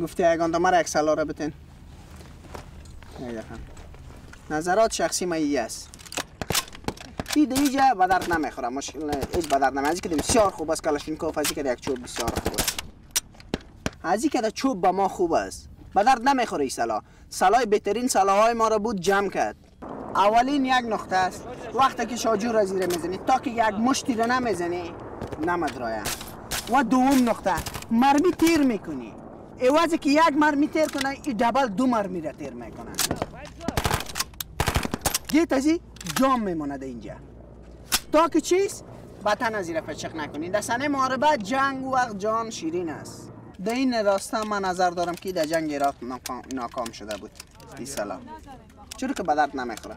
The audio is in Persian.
گفته اگان دمر یک سالاره بتین. نظرات شخصی ما ای است. اینجا به درد نمیخوره، مشکل هیچ به درد نمیخوره. که بسیار خوب است کلاشینکوف، از اینکه یک چوب بسیار خوب است. از اینکه چوب با ما خوب است. به درد نمیخوره این سلاح. سلاح بهترین سلاح‌های ما را بود جمع کرد. اولین یک نقطه است. وقتی که شاجور را زیر میزنی تا که یک مشتی را نمیزنی نمدرایم. و دوم نقطه مرمی تیر میکنی. عوضی که یک مرمی تیر کنه این دبل دو مرمی را تیر میکنه. گیت ازی جام میمونه در اینجا. تا که چیز بطن از زیر پچق نکنی. در سنه محاربه جنگ وقت جان شیرین است. در این راسته من نظر دارم که در جنگ عراق ناکام شده بود این سلاح. چرا که به درد نمیخوره.